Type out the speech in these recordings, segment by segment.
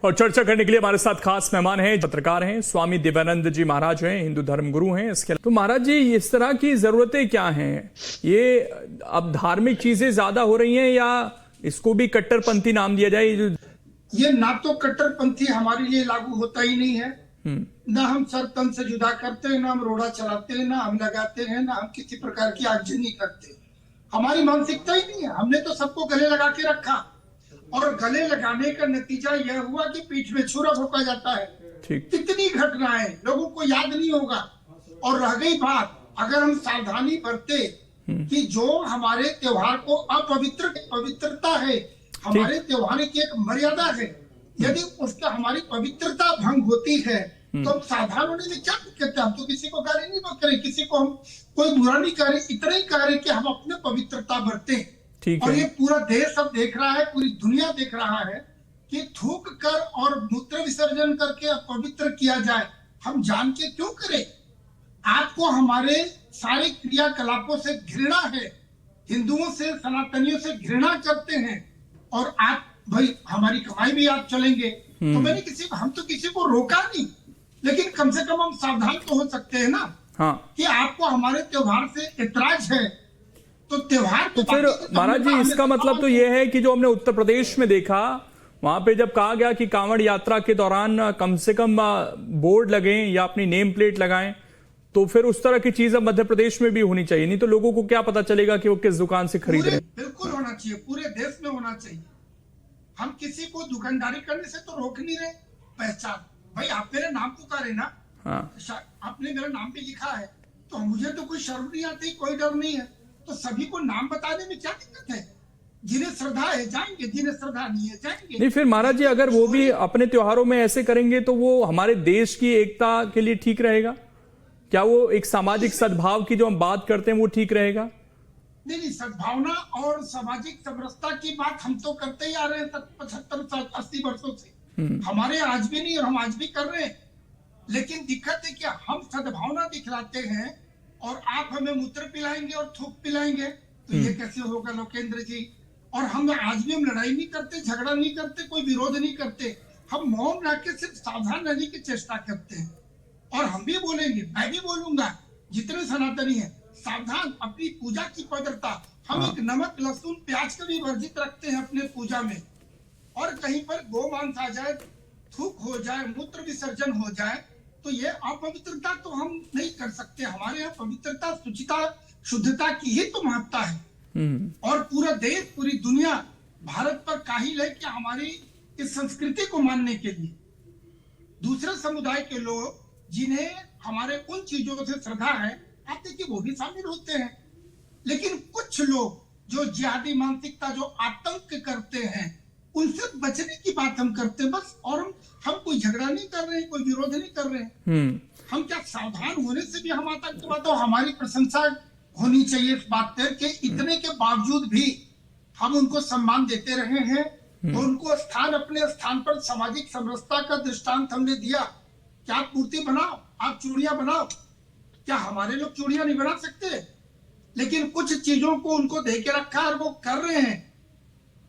और चर्चा करने के लिए हमारे साथ खास मेहमान हैं, पत्रकार हैं, स्वामी दिव्यानंद जी महाराज हैं, हिंदू धर्म गुरु हैं। इसके तो महाराज जी, इस तरह की जरूरतें क्या हैं? ये अब धार्मिक चीजें ज्यादा हो रही हैं या इसको भी कट्टरपंथी नाम दिया जाए? ये ना तो कट्टरपंथी हमारे लिए लागू होता ही नहीं है, ना हम सर तन से जुदा करते हैं, ना हम रोड़ा चलाते हैं, ना हम लगाते हैं, ना हम किसी प्रकार की आगजनी करते। हमारी मानसिकता ही नहीं है। हमने तो सबको गले लगा के रखा और गले लगाने का नतीजा यह हुआ कि पीठ में छुरा फूंका जाता है। कितनी घटनाएं लोगों को याद नहीं होगा। और रह गई बात, अगर हम सावधानी बरते कि जो हमारे त्योहार को पवित्रता है, हमारे त्योहार की एक मर्यादा है, यदि उसका हमारी पवित्रता भंग होती है तो हम सावधान होने में क्या दिक्कत है? हम तो किसी को गाली नहीं करें, किसी को हम कोई बुरा नहीं करें, इतना ही कह रहे कि हम अपने पवित्रता बरतें। और ये पूरा देश अब देख रहा है, पूरी दुनिया देख रहा है कि थूक कर और मूत्र विसर्जन करके अपवित्र किया जाए। हम जान के क्यों करें? आपको हमारे सारे क्रियाकलापों से घृणा है, हिंदुओं से, सनातनियों से घृणा करते हैं, और आप भाई हमारी कमाई भी आप चलेंगे। तो हम तो किसी को रोका नहीं, लेकिन कम से कम हम सावधान तो हो सकते हैं ना। कि आपको हमारे त्योहार से ऐतराज है तो त्योहार तो फिर महाराज जी, इसका मतलब तो ये है कि जो हमने उत्तर प्रदेश में देखा, वहां पे जब कहा गया कि कांवड़ यात्रा के दौरान कम से कम बोर्ड लगे या अपनी नेम प्लेट लगाएं, तो फिर उस तरह की चीज अब मध्य प्रदेश में भी होनी चाहिए। नहीं तो लोगों को क्या पता चलेगा कि वो किस दुकान से खरीद रहे हैं। बिल्कुल होना चाहिए, पूरे देश में होना चाहिए। हम किसी को दुकानदारी करने से तो रोक नहीं रहे। पहचान, भाई आप मेरे नाम पुकारे ना, आपने मेरा नाम भी लिखा है, तो मुझे तो कोई शर्म नहीं आती, कोई डर नहीं है। तो सभी को नाम बताने में क्या दिक्कत है? जिन्हें श्रद्धा है जाएंगे, जिन्हें श्रद्धा नहीं है जाएंगे नहीं। फिर महाराज जी, अगर वो भी अपने त्योहारों में ऐसे करेंगे तो वो हमारे देश की एकता के लिए ठीक रहेगा क्या? वो एक सामाजिक सद्भाव की जो हम बात करते हैं वो ठीक रहेगा? नहीं, सद्भावना और सामाजिक समरसता की बात हम तो करते ही आ रहे हैं 75-80 वर्षों से। हमारे आज भी नहीं, और हम आज भी कर रहे हैं। लेकिन दिक्कत है कि हम सद्भावना दिखलाते हैं और आप हमें मूत्र पिलाएंगे और थूक पिलाएंगे, तो ये कैसे होगा लोकेंद्र जी? और हम आज भी लड़ाई नहीं करते, झगड़ा नहीं करते, कोई विरोध नहीं करते। हम मौन रह के सिर्फ सावधान रहने की चेष्टा करते हैं। और हम भी बोलेंगे, मैं भी बोलूंगा, जितने सनातनी हैं, सावधान, अपनी पूजा की पवित्रता। हम एक नमक, लहसुन, प्याज को भी वर्जित रखते हैं अपने पूजा में। और कहीं पर गोमांस आ जाए, थूक हो जाए, मूत्र विसर्जन हो जाए, तो ये अपवित्रता तो हम नहीं कर सकते। हमारे यहाँ पवित्रता, शुचिता, शुद्धता की ही तो महत्ता है। और पूरा देश, पूरी दुनिया भारत पर काहिल है कि हमारी इस संस्कृति को मानने के लिए दूसरे समुदाय के लोग जिन्हें हमारे उन चीजों से श्रद्धा है, आप देखिए वो भी शामिल होते हैं। लेकिन कुछ लोग जो जिहादी मानसिकता, जो आतंक करते हैं, उनसे बचने की बात हम करते हैं बस। और हम कोई झगड़ा नहीं कर रहे हैं, कोई विरोध नहीं कर रहे हैं। हम क्या सावधान होने से भी हम आतंकवाद, तो हमारी प्रशंसा होनी चाहिए इस बात पर कि इतने के बावजूद भी हम उनको सम्मान देते रहे हैं। और उनको स्थान, अपने स्थान पर सामाजिक समरसता का दृष्टांत हमने दिया कि आप मूर्ति बनाओ, आप चूड़ियां बनाओ। क्या हमारे लोग चूड़ियां नहीं बना सकते? लेकिन कुछ चीजों को उनको दे के रखा और वो कर रहे हैं।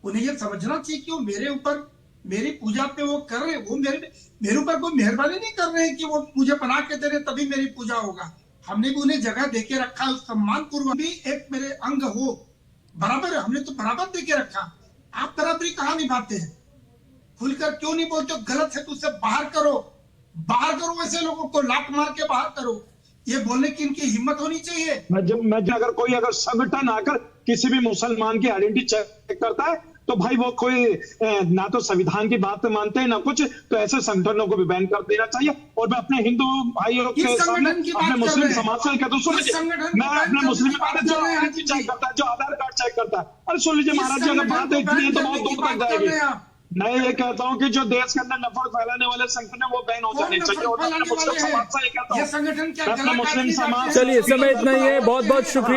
उन्हें ये समझना चाहिए कि वो मेरे ऊपर, मेरी पूजा पे वो कर रहे हैं, वो मेरे ऊपर कोई मेहरबानी नहीं कर रहे हैं कि वो मुझे बना के दे रहे तभी मेरी पूजा होगा। हमने भी उन्हें जगह दे के रखा, उस सम्मान पूर्वक भी एक मेरे अंग हो, बराबर, हमने तो बराबर दे के रखा। आप बराबरी कहाँ निभाते हैं? खुलकर क्यों नहीं बोलते? गलत है तो उसे बाहर करो, बाहर करो, ऐसे लोगों को लात मार के बाहर करो। ये बोलने की इनकी हिम्मत होनी चाहिए। अगर कोई संगठन आकर किसी भी मुसलमान की आइडेंटिटी चेक करता है, तो भाई वो कोई ना तो संविधान की बात मानते हैं ना कुछ, तो ऐसे संगठनों को भी बैन कर देना चाहिए। और मैं अपने हिंदू भाइयों के सामने, अपने मुस्लिम समाज से कहता हूँ, मैं अपने मुस्लिम चेक करता है, जो आधार कार्ड चेक करता है। अरे सुन लीजिए महाराज जी, अगर बात इतनी है तो बहुत दूर तक जाएगी। मैं ये कहता हूँ कि जो देश के अंदर नफरत फैलाने वाले संगठन है वो बैन हो जाने चाहिए। और मुस्लिम समाज से ये कहता हूँ, मुस्लिम समाज। चलिए, समय इतना ही है। बहुत बहुत शुक्रिया।